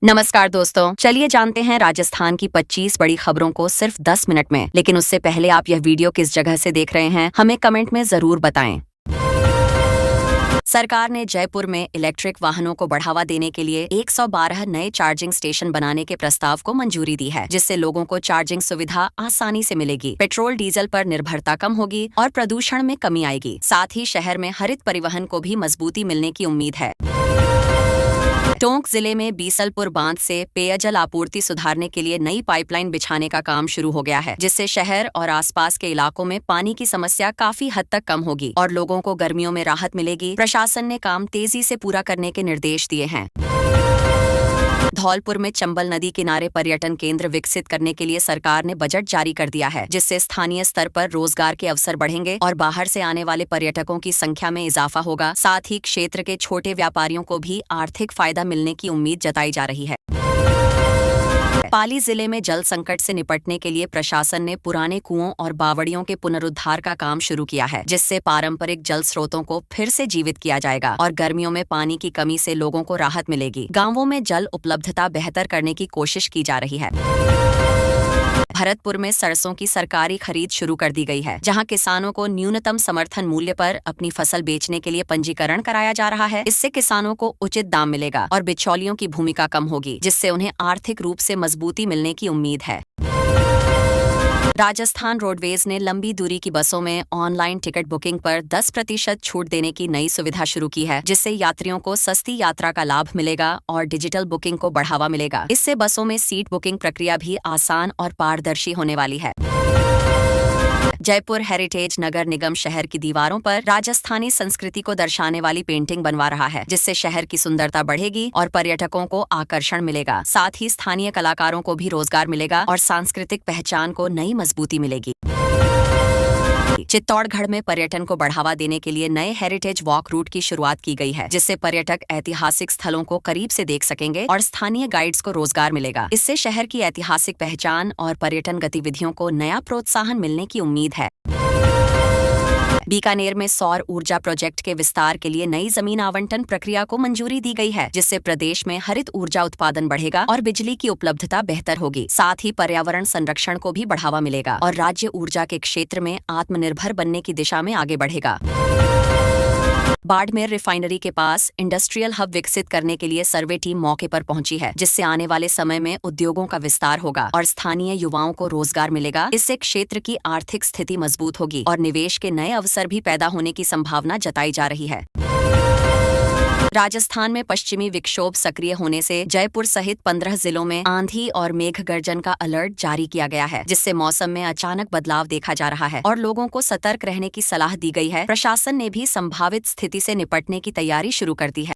नमस्कार दोस्तों, चलिए जानते हैं राजस्थान की 25 बड़ी खबरों को सिर्फ 10 मिनट में। लेकिन उससे पहले आप यह वीडियो किस जगह से देख रहे हैं, हमें कमेंट में जरूर बताएं। सरकार ने जयपुर में इलेक्ट्रिक वाहनों को बढ़ावा देने के लिए 112 नए चार्जिंग स्टेशन बनाने के प्रस्ताव को मंजूरी दी है, जिससे लोगों को चार्जिंग सुविधा आसानी से मिलेगी। पेट्रोल डीजल पर निर्भरता कम होगी और प्रदूषण में कमी आएगी। साथ ही शहर में हरित परिवहन को भी मजबूती मिलने की उम्मीद है। टोंक जिले में बीसलपुर बांध से पेयजल आपूर्ति सुधारने के लिए नई पाइपलाइन बिछाने का काम शुरू हो गया है, जिससे शहर और आसपास के इलाकों में पानी की समस्या काफी हद तक कम होगी और लोगों को गर्मियों में राहत मिलेगी। प्रशासन ने काम तेजी से पूरा करने के निर्देश दिए हैं। धौलपुर में चंबल नदी किनारे पर्यटन केंद्र विकसित करने के लिए सरकार ने बजट जारी कर दिया है, जिससे स्थानीय स्तर पर रोजगार के अवसर बढ़ेंगे और बाहर से आने वाले पर्यटकों की संख्या में इजाफा होगा। साथ ही क्षेत्र के छोटे व्यापारियों को भी आर्थिक फायदा मिलने की उम्मीद जताई जा रही है। पाली जिले में जल संकट से निपटने के लिए प्रशासन ने पुराने कुओं और बावड़ियों के पुनरुद्धार का काम शुरू किया है, जिससे पारंपरिक जल स्रोतों को फिर से जीवित किया जाएगा और गर्मियों में पानी की कमी से लोगों को राहत मिलेगी। गांवों में जल उपलब्धता बेहतर करने की कोशिश की जा रही है। भरतपुर में सरसों की सरकारी खरीद शुरू कर दी गई है, जहां किसानों को न्यूनतम समर्थन मूल्य पर अपनी फसल बेचने के लिए पंजीकरण कराया जा रहा है। इससे किसानों को उचित दाम मिलेगा और बिचौलियों की भूमिका कम होगी, जिससे उन्हें आर्थिक रूप से मजबूती मिलने की उम्मीद है। राजस्थान रोडवेज ने लंबी दूरी की बसों में ऑनलाइन टिकट बुकिंग पर 10% छूट देने की नई सुविधा शुरू की है, जिससे यात्रियों को सस्ती यात्रा का लाभ मिलेगा और डिजिटल बुकिंग को बढ़ावा मिलेगा। इससे बसों में सीट बुकिंग प्रक्रिया भी आसान और पारदर्शी होने वाली है। जयपुर हेरिटेज नगर निगम शहर की दीवारों पर राजस्थानी संस्कृति को दर्शाने वाली पेंटिंग बनवा रहा है, जिससे शहर की सुंदरता बढ़ेगी और पर्यटकों को आकर्षण मिलेगा। साथ ही स्थानीय कलाकारों को भी रोजगार मिलेगा और सांस्कृतिक पहचान को नई मजबूती मिलेगी। चित्तौड़गढ़ में पर्यटन को बढ़ावा देने के लिए नए हेरिटेज वॉक रूट की शुरुआत की गई है, जिससे पर्यटक ऐतिहासिक स्थलों को करीब से देख सकेंगे और स्थानीय गाइड्स को रोजगार मिलेगा। इससे शहर की ऐतिहासिक पहचान और पर्यटन गतिविधियों को नया प्रोत्साहन मिलने की उम्मीद है। बीकानेर में सौर ऊर्जा प्रोजेक्ट के विस्तार के लिए नई जमीन आवंटन प्रक्रिया को मंजूरी दी गई है, जिससे प्रदेश में हरित ऊर्जा उत्पादन बढ़ेगा और बिजली की उपलब्धता बेहतर होगी। साथ ही पर्यावरण संरक्षण को भी बढ़ावा मिलेगा और राज्य ऊर्जा के क्षेत्र में आत्मनिर्भर बनने की दिशा में आगे बढ़ेगा। बाड़मेर रिफाइनरी के पास इंडस्ट्रियल हब विकसित करने के लिए सर्वे टीम मौके पर पहुंची है, जिससे आने वाले समय में उद्योगों का विस्तार होगा और स्थानीय युवाओं को रोजगार मिलेगा। इससे क्षेत्र की आर्थिक स्थिति मजबूत होगी और निवेश के नए अवसर भी पैदा होने की संभावना जताई जा रही है। राजस्थान में पश्चिमी विक्षोभ सक्रिय होने से जयपुर सहित 15 जिलों में आंधी और मेघ गर्जन का अलर्ट जारी किया गया है, जिससे मौसम में अचानक बदलाव देखा जा रहा है और लोगों को सतर्क रहने की सलाह दी गई है। प्रशासन ने भी संभावित स्थिति से निपटने की तैयारी शुरू कर दी है।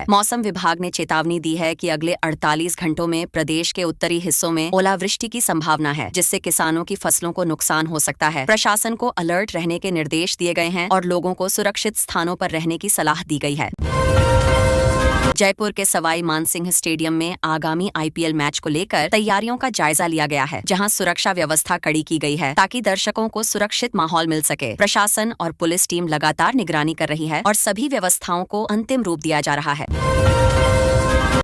मौसम विभाग ने चेतावनी दी है कि अगले 48 घंटों में प्रदेश के उत्तरी हिस्सों में ओलावृष्टि की संभावना है, जिससे किसानों की फसलों को नुकसान हो सकता है। प्रशासन को अलर्ट रहने के निर्देश दिए गए हैं और लोगों को सुरक्षित स्थानों पर रहने की सलाह दी गई है। जयपुर के सवाई मानसिंह स्टेडियम में आगामी IPL मैच को लेकर तैयारियों का जायजा लिया गया है, जहां सुरक्षा व्यवस्था कड़ी की गई है ताकि दर्शकों को सुरक्षित माहौल मिल सके। प्रशासन और पुलिस टीम लगातार निगरानी कर रही है और सभी व्यवस्थाओं को अंतिम रूप दिया जा रहा है।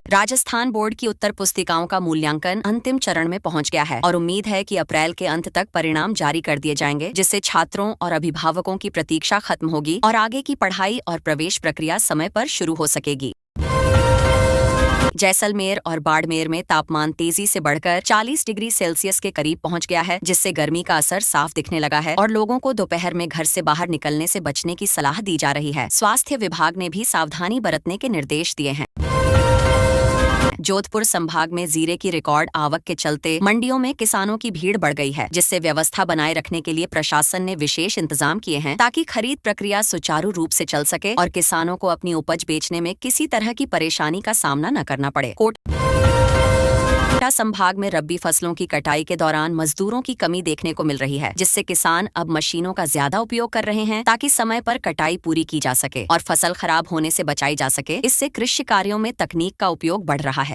राजस्थान बोर्ड की उत्तर पुस्तिकाओं का मूल्यांकन अंतिम चरण में पहुंच गया है और उम्मीद है कि अप्रैल के अंत तक परिणाम जारी कर दिए जाएंगे, जिससे छात्रों और अभिभावकों की प्रतीक्षा खत्म होगी और आगे की पढ़ाई और प्रवेश प्रक्रिया समय पर शुरू हो सकेगी। जैसलमेर और बाड़मेर में तापमान तेजी से बढ़कर 40 डिग्री सेल्सियस के करीब पहुंच गया है, जिससे गर्मी का असर साफ दिखने लगा है और लोगों को दोपहर में घर से बाहर निकलने से बचने की सलाह दी जा रही है। स्वास्थ्य विभाग ने भी सावधानी बरतने के निर्देश दिए हैं। जोधपुर संभाग में जीरे की रिकॉर्ड आवक के चलते मंडियों में किसानों की भीड़ बढ़ गई है, जिससे व्यवस्था बनाए रखने के लिए प्रशासन ने विशेष इंतजाम किए हैं ताकि खरीद प्रक्रिया सुचारू रूप से चल सके और किसानों को अपनी उपज बेचने में किसी तरह की परेशानी का सामना न करना पड़े। कोटा संभाग में रबी फसलों की कटाई के दौरान मजदूरों की कमी देखने को मिल रही है, जिससे किसान अब मशीनों का ज्यादा उपयोग कर रहे हैं ताकि समय पर कटाई पूरी की जा सके और फसल खराब होने से बचाई जा सके। इससे कृषि कार्यों में तकनीक का उपयोग बढ़ रहा है।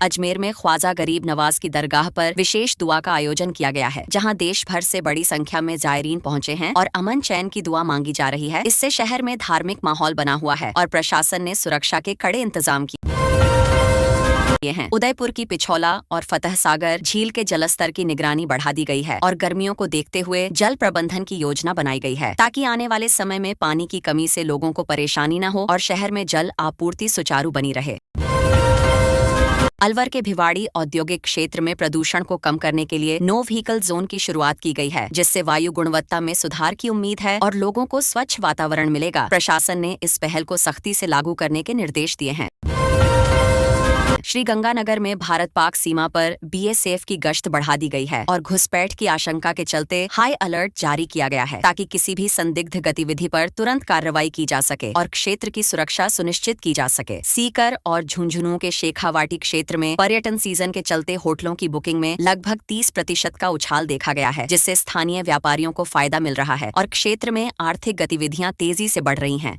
अजमेर में ख्वाजा गरीब नवाज की दरगाह पर विशेष दुआ का आयोजन किया गया है, जहां देश भर से बड़ी संख्या में जायरीन पहुंचे हैं और अमन चैन की दुआ मांगी जा रही है। इससे शहर में धार्मिक माहौल बना हुआ है और प्रशासन ने सुरक्षा के कड़े इंतजाम किए हैं। उदयपुर की पिछौला और फतह सागर झील के जलस्तर की निगरानी बढ़ा दी गई है और गर्मियों को देखते हुए जल प्रबंधन की योजना बनाई गई है, ताकि आने वाले समय में पानी की कमी से लोगों को परेशानी न हो और शहर में जल आपूर्ति सुचारू बनी रहे। अलवर के भिवाड़ी औद्योगिक क्षेत्र में प्रदूषण को कम करने के लिए नो व्हीकल जोन की शुरुआत की गई है, जिससे वायु गुणवत्ता में सुधार की उम्मीद है और लोगों को स्वच्छ वातावरण मिलेगा। प्रशासन ने इस पहल को सख्ती से लागू करने के निर्देश दिए हैं। श्रीगंगानगर में भारत पाक सीमा पर बीएसएफ की गश्त बढ़ा दी गई है और घुसपैठ की आशंका के चलते हाई अलर्ट जारी किया गया है, ताकि किसी भी संदिग्ध गतिविधि पर तुरंत कार्रवाई की जा सके और क्षेत्र की सुरक्षा सुनिश्चित की जा सके। सीकर और झुंझुनू के शेखावाटी क्षेत्र में पर्यटन सीजन के चलते होटलों की बुकिंग में लगभग 30% का उछाल देखा गया है, जिससे स्थानीय व्यापारियों को फायदा मिल रहा है और क्षेत्र में आर्थिक गतिविधियां तेजी से बढ़ रही हैं।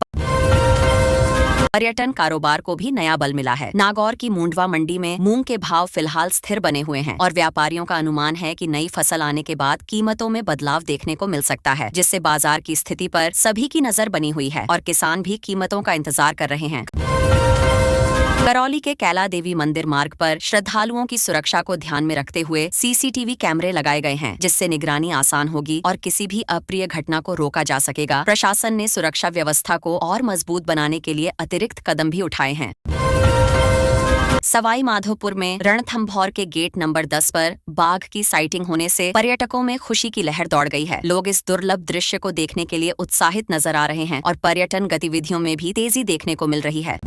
पर्यटन कारोबार को भी नया बल मिला है। नागौर की मूंडवा मंडी में मूंग के भाव फिलहाल स्थिर बने हुए हैं और व्यापारियों का अनुमान है कि नई फसल आने के बाद कीमतों में बदलाव देखने को मिल सकता है, जिससे बाजार की स्थिति पर सभी की नजर बनी हुई है और किसान भी कीमतों का इंतजार कर रहे हैं। करौली के कैला देवी मंदिर मार्ग पर श्रद्धालुओं की सुरक्षा को ध्यान में रखते हुए सीसीटीवी कैमरे लगाए गए हैं, जिससे निगरानी आसान होगी और किसी भी अप्रिय घटना को रोका जा सकेगा। प्रशासन ने सुरक्षा व्यवस्था को और मजबूत बनाने के लिए अतिरिक्त कदम भी उठाए हैं। सवाई माधोपुर में रणथंभौर के गेट नंबर 10 पर बाघ की साइटिंग होने से पर्यटकों में खुशी की लहर दौड़ गई है। लोग इस दुर्लभ दृश्य को देखने के लिए उत्साहित नजर आ रहे हैं और पर्यटन गतिविधियों में भी तेजी देखने को मिल रही है।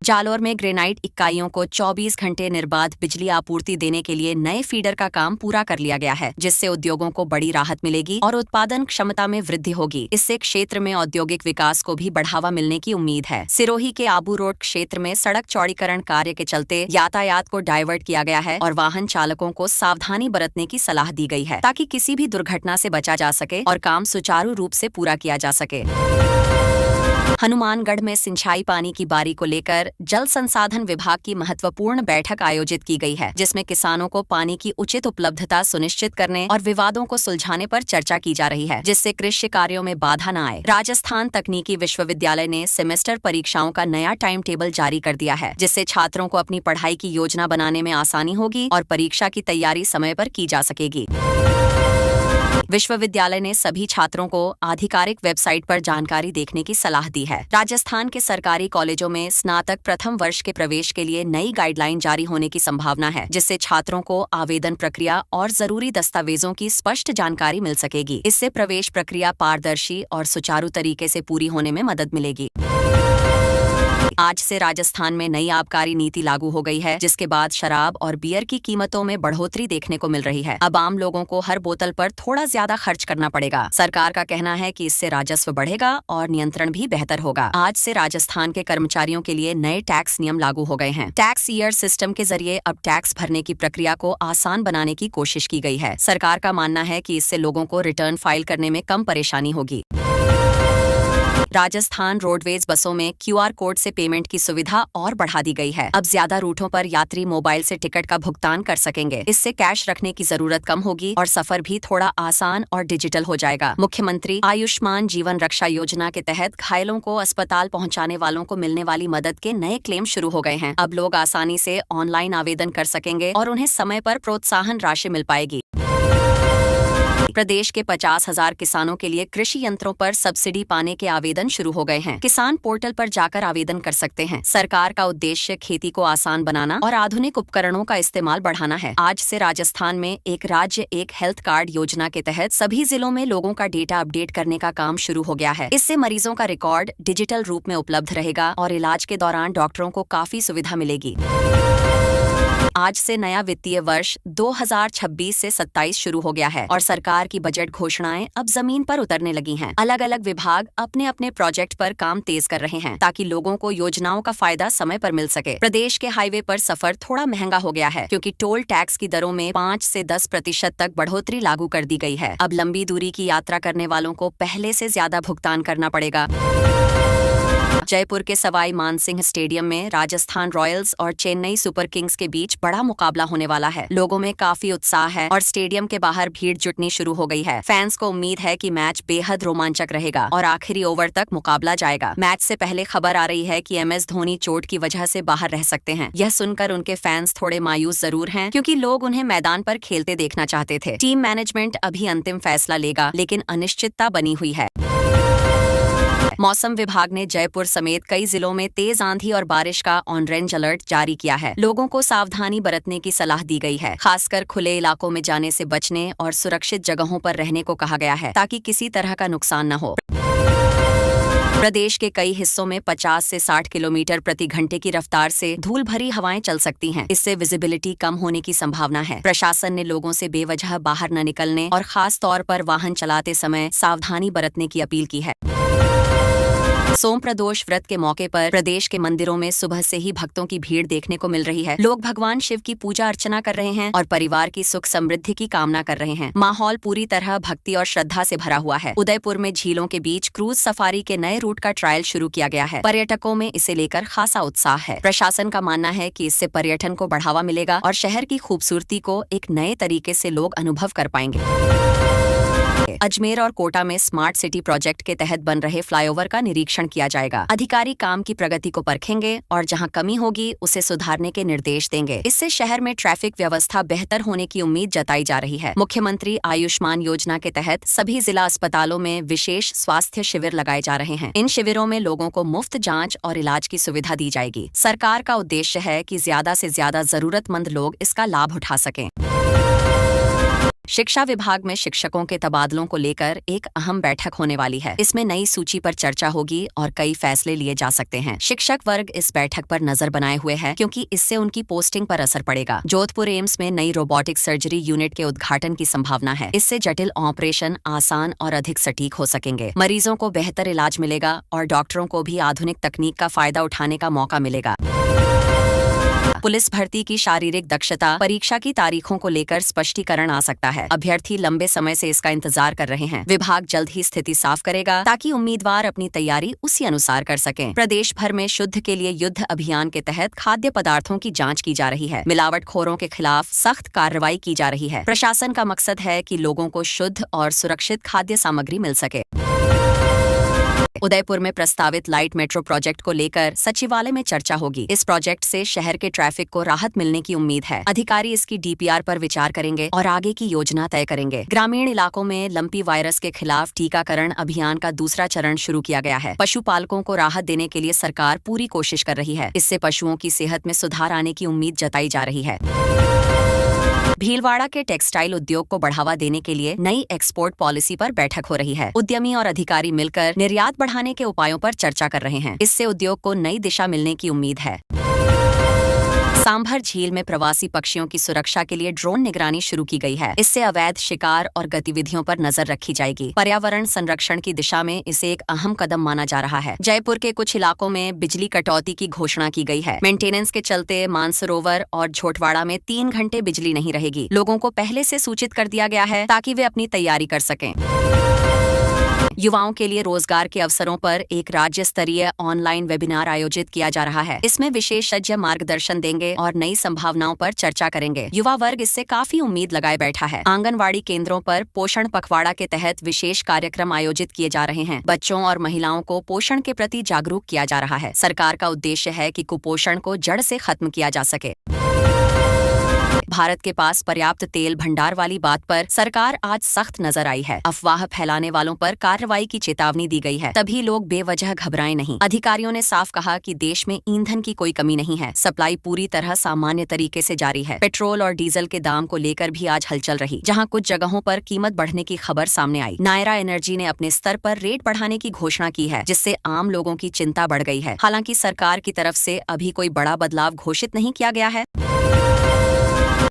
जालौर में ग्रेनाइट इकाइयों को 24 घंटे निर्बाध बिजली आपूर्ति देने के लिए नए फीडर का काम पूरा कर लिया गया है, जिससे उद्योगों को बड़ी राहत मिलेगी और उत्पादन क्षमता में वृद्धि होगी। इससे क्षेत्र में औद्योगिक विकास को भी बढ़ावा मिलने की उम्मीद है। सिरोही के आबू रोड क्षेत्र में सड़क चौड़ीकरण कार्य के चलते यातायात को डाइवर्ट किया गया है और वाहन चालकों को सावधानी बरतने की सलाह दी गई है, ताकि किसी भी दुर्घटना से बचा जा सके और काम सुचारू रूप से पूरा किया जा सके। हनुमानगढ़ में सिंचाई पानी की बारी को लेकर जल संसाधन विभाग की महत्वपूर्ण बैठक आयोजित की गई है, जिसमें किसानों को पानी की उचित उपलब्धता सुनिश्चित करने और विवादों को सुलझाने पर चर्चा की जा रही है, जिससे कृषि कार्यों में बाधा न आए। राजस्थान तकनीकी विश्वविद्यालय ने सेमेस्टर परीक्षाओं का नया टाइम टेबल जारी कर दिया है, जिससे छात्रों को अपनी पढ़ाई की योजना बनाने में आसानी होगी और परीक्षा की तैयारी समय पर की जा सकेगी। विश्वविद्यालय ने सभी छात्रों को आधिकारिक वेबसाइट पर जानकारी देखने की सलाह दी है। राजस्थान के सरकारी कॉलेजों में स्नातक प्रथम वर्ष के प्रवेश के लिए नई गाइडलाइन जारी होने की संभावना है, जिससे छात्रों को आवेदन प्रक्रिया और जरूरी दस्तावेजों की स्पष्ट जानकारी मिल सकेगी। इससे प्रवेश प्रक्रिया पारदर्शी और सुचारू तरीके से पूरी होने में मदद मिलेगी। आज से राजस्थान में नई आबकारी नीति लागू हो गई है, जिसके बाद शराब और बियर की कीमतों में बढ़ोतरी देखने को मिल रही है। अब आम लोगों को हर बोतल पर थोड़ा ज्यादा खर्च करना पड़ेगा। सरकार का कहना है कि इससे राजस्व बढ़ेगा और नियंत्रण भी बेहतर होगा। आज से राजस्थान के कर्मचारियों के लिए नए टैक्स नियम लागू हो गए हैं। टैक्स ईयर सिस्टम के जरिए अब टैक्स भरने की प्रक्रिया को आसान बनाने की कोशिश की गई है। सरकार का मानना है कि इससे लोगों को रिटर्न फाइल करने में कम परेशानी होगी। राजस्थान रोडवेज बसों में क्यूआर कोड से पेमेंट की सुविधा और बढ़ा दी गई है। अब ज्यादा रूटों पर यात्री मोबाइल से टिकट का भुगतान कर सकेंगे। इससे कैश रखने की जरूरत कम होगी और सफर भी थोड़ा आसान और डिजिटल हो जाएगा। मुख्यमंत्री आयुष्मान जीवन रक्षा योजना के तहत घायलों को अस्पताल पहुंचाने वालों को मिलने वाली मदद के नए क्लेम शुरू हो गए हैं। अब लोग आसानी से ऑनलाइन आवेदन कर सकेंगे और उन्हें समय पर प्रोत्साहन राशि मिल पाएगी। प्रदेश के 50,000 किसानों के लिए कृषि यंत्रों पर सब्सिडी पाने के आवेदन शुरू हो गए हैं। किसान पोर्टल पर जाकर आवेदन कर सकते हैं। सरकार का उद्देश्य खेती को आसान बनाना और आधुनिक उपकरणों का इस्तेमाल बढ़ाना है। आज से राजस्थान में एक राज्य एक हेल्थ कार्ड योजना के तहत सभी जिलों में लोगों का डेटा अपडेट करने का काम शुरू हो गया है। इससे मरीजों का रिकॉर्ड डिजिटल रूप में उपलब्ध रहेगा और इलाज के दौरान डॉक्टरों को काफी सुविधा मिलेगी। आज से नया वित्तीय वर्ष 2026 से 27 शुरू हो गया है और सरकार की बजट घोषणाएं अब जमीन पर उतरने लगी हैं। अलग अलग विभाग अपने अपने प्रोजेक्ट पर काम तेज कर रहे हैं, ताकि लोगों को योजनाओं का फायदा समय पर मिल सके। प्रदेश के हाईवे पर सफर थोड़ा महंगा हो गया है, क्योंकि टोल टैक्स की दरों में 5 से 10% तक बढ़ोतरी लागू कर दी गई है। अब लंबी दूरी की यात्रा करने वालों को पहले से ज्यादा भुगतान करना पड़ेगा। जयपुर के सवाई मानसिंह स्टेडियम में राजस्थान रॉयल्स और चेन्नई सुपर किंग्स के बीच बड़ा मुकाबला होने वाला है। लोगों में काफी उत्साह है और स्टेडियम के बाहर भीड़ जुटनी शुरू हो गई है। फैंस को उम्मीद है कि मैच बेहद रोमांचक रहेगा और आखिरी ओवर तक मुकाबला जाएगा। मैच से पहले खबर आ रही है कि MS धोनी चोट की वजह से बाहर रह सकते हैं। यह सुनकर उनके फैंस थोड़े मायूस जरूर हैं, क्योंकि लोग उन्हें मैदान पर खेलते देखना चाहते थे। टीम मैनेजमेंट अभी अंतिम फैसला लेगा, लेकिन अनिश्चितता बनी हुई है। मौसम विभाग ने जयपुर समेत कई जिलों में तेज आंधी और बारिश का ऑरेंज अलर्ट जारी किया है। लोगों को सावधानी बरतने की सलाह दी गई है। खासकर खुले इलाकों में जाने से बचने और सुरक्षित जगहों पर रहने को कहा गया है, ताकि किसी तरह का नुकसान न हो। प्रदेश के कई हिस्सों में 50 से 60 किलोमीटर प्रति घंटे की रफ्तार से धूल भरी हवाएं चल सकती हैं। इससे विजिबिलिटी कम होने की संभावना है। प्रशासन ने लोगों से बेवजह बाहर न निकलने और खास तौर पर वाहन चलाते समय सावधानी बरतने की अपील की है। सोम प्रदोष व्रत के मौके पर प्रदेश के मंदिरों में सुबह से ही भक्तों की भीड़ देखने को मिल रही है। लोग भगवान शिव की पूजा अर्चना कर रहे हैं और परिवार की सुख समृद्धि की कामना कर रहे हैं। माहौल पूरी तरह भक्ति और श्रद्धा से भरा हुआ है। उदयपुर में झीलों के बीच क्रूज सफारी के नए रूट का ट्रायल शुरू किया गया है। पर्यटकों में इसे लेकर खासा उत्साह है। प्रशासन का मानना है कि इससे पर्यटन को बढ़ावा मिलेगा और शहर की खूबसूरती को एक नए तरीके से लोग अनुभव कर पाएंगे। अजमेर और कोटा में स्मार्ट सिटी प्रोजेक्ट के तहत बन रहे फ्लाईओवर का निरीक्षण किया जाएगा। अधिकारी काम की प्रगति को परखेंगे और जहां कमी होगी उसे सुधारने के निर्देश देंगे। इससे शहर में ट्रैफिक व्यवस्था बेहतर होने की उम्मीद जताई जा रही है। मुख्यमंत्री आयुष्मान योजना के तहत सभी जिला अस्पतालों में विशेष स्वास्थ्य शिविर लगाए जा रहे हैं। इन शिविरों में लोगों को मुफ्त जांच और इलाज की सुविधा दी जाएगी। सरकार का उद्देश्य है कि ज्यादा से ज्यादा जरूरतमंद लोग इसका लाभ उठा सकें। शिक्षा विभाग में शिक्षकों के तबादलों को लेकर एक अहम बैठक होने वाली है। इसमें नई सूची पर चर्चा होगी और कई फैसले लिए जा सकते हैं। शिक्षक वर्ग इस बैठक पर नजर बनाए हुए है, क्योंकि इससे उनकी पोस्टिंग पर असर पड़ेगा। जोधपुर एम्स में नई रोबोटिक सर्जरी यूनिट के उद्घाटन की संभावना है। इससे जटिल ऑपरेशन आसान और अधिक सटीक हो सकेंगे। मरीजों को बेहतर इलाज मिलेगा और डॉक्टरों को भी आधुनिक तकनीक का फायदा उठाने का मौका मिलेगा। पुलिस भर्ती की शारीरिक दक्षता परीक्षा की तारीखों को लेकर स्पष्टीकरण आ सकता है। अभ्यर्थी लंबे समय से इसका इंतजार कर रहे हैं। विभाग जल्द ही स्थिति साफ करेगा, ताकि उम्मीदवार अपनी तैयारी उसी अनुसार कर सकें। प्रदेश भर में शुद्ध के लिए युद्ध अभियान के तहत खाद्य पदार्थों की जांच की जा रही है। मिलावटखोरों के खिलाफ सख्त कार्रवाई की जा रही है। प्रशासन का मकसद है कि लोगों को शुद्ध और सुरक्षित खाद्य सामग्री मिल सके। उदयपुर में प्रस्तावित लाइट मेट्रो प्रोजेक्ट को लेकर सचिवालय में चर्चा होगी। इस प्रोजेक्ट से शहर के ट्रैफिक को राहत मिलने की उम्मीद है। अधिकारी इसकी DPR पर विचार करेंगे और आगे की योजना तय करेंगे। ग्रामीण इलाकों में लंपी वायरस के खिलाफ टीकाकरण अभियान का दूसरा चरण शुरू किया गया है। पशुपालकों को राहत देने के लिए सरकार पूरी कोशिश कर रही है। इससे पशुओं की सेहत में सुधार आने की उम्मीद जताई जा रही है। भीलवाड़ा के टेक्सटाइल उद्योग को बढ़ावा देने के लिए नई एक्सपोर्ट पॉलिसी पर बैठक हो रही है। उद्यमी और अधिकारी मिलकर निर्यात बढ़ाने के उपायों पर चर्चा कर रहे हैं। इससे उद्योग को नई दिशा मिलने की उम्मीद है। सांभर झील में प्रवासी पक्षियों की सुरक्षा के लिए ड्रोन निगरानी शुरू की गई है। इससे अवैध शिकार और गतिविधियों पर नजर रखी जाएगी। पर्यावरण संरक्षण की दिशा में इसे एक अहम कदम माना जा रहा है। जयपुर के कुछ इलाकों में बिजली कटौती की घोषणा की गई है। मेंटेनेंस के चलते मानसरोवर और झोटवाड़ा में 3 घंटे बिजली नहीं रहेगी। लोगों को पहले से सूचित कर दिया गया है, ताकि वे अपनी तैयारी कर सकें। युवाओं के लिए रोजगार के अवसरों पर एक राज्य स्तरीय ऑनलाइन वेबिनार आयोजित किया जा रहा है। इसमें विशेषज्ञ मार्गदर्शन देंगे और नई संभावनाओं पर चर्चा करेंगे। युवा वर्ग इससे काफी उम्मीद लगाए बैठा है। आंगनवाड़ी केंद्रों पर पोषण पखवाड़ा के तहत विशेष कार्यक्रम आयोजित किए जा रहे हैं। बच्चों और महिलाओं को पोषण के प्रति जागरूक किया जा रहा है। सरकार का उद्देश्य है कि कुपोषण को जड़ से खत्म किया जा सके। भारत के पास पर्याप्त तेल भंडार वाली बात पर सरकार आज सख्त नजर आई है। अफवाह फैलाने वालों पर कार्रवाई की चेतावनी दी गई है। तभी लोग बेवजह घबराएं नहीं। अधिकारियों ने साफ कहा कि देश में ईंधन की कोई कमी नहीं है। सप्लाई पूरी तरह सामान्य तरीके से जारी है। पेट्रोल और डीजल के दाम को लेकर भी आज हलचल रही, जहां कुछ जगहों पर कीमत बढ़ने की खबर सामने आई। नायरा एनर्जी ने अपने स्तर पर रेट बढ़ाने की घोषणा की है, जिससे आम लोगों की चिंता बढ़ गई है। हालांकि सरकार की तरफ से अभी कोई बड़ा बदलाव घोषित नहीं किया गया है।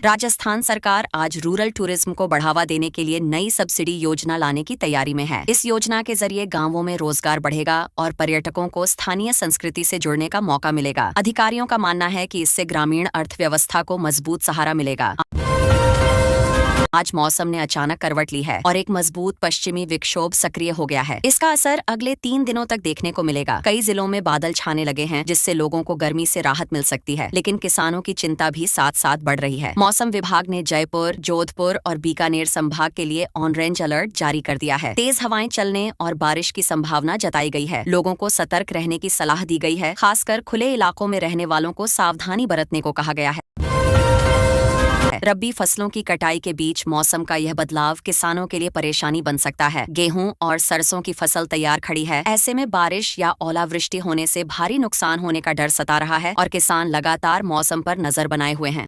राजस्थान सरकार आज रूरल टूरिज्म को बढ़ावा देने के लिए नई सब्सिडी योजना लाने की तैयारी में है। इस योजना के जरिए गांवों में रोजगार बढ़ेगा और पर्यटकों को स्थानीय संस्कृति से जुड़ने का मौका मिलेगा। अधिकारियों का मानना है कि इससे ग्रामीण अर्थव्यवस्था को मजबूत सहारा मिलेगा। आज मौसम ने अचानक करवट ली है और एक मजबूत पश्चिमी विक्षोभ सक्रिय हो गया है। इसका असर अगले 3 दिनों तक देखने को मिलेगा। कई जिलों में बादल छाने लगे हैं, जिससे लोगों को गर्मी से राहत मिल सकती है, लेकिन किसानों की चिंता भी साथ साथ बढ़ रही है। मौसम विभाग ने जयपुर, जोधपुर और बीकानेर संभाग के लिए ऑरेंज अलर्ट जारी कर दिया है। तेज हवाएं चलने और बारिश की संभावना जताई गई है। लोगों को सतर्क रहने की सलाह दी गई है। खासकर खुले इलाकों में रहने वालों को सावधानी बरतने को कहा गया है। रबी फसलों की कटाई के बीच मौसम का यह बदलाव किसानों के लिए परेशानी बन सकता है। गेहूं और सरसों की फसल तैयार खड़ी है। ऐसे में बारिश या ओलावृष्टि होने से भारी नुकसान होने का डर सता रहा है और किसान लगातार मौसम पर नजर बनाए हुए हैं।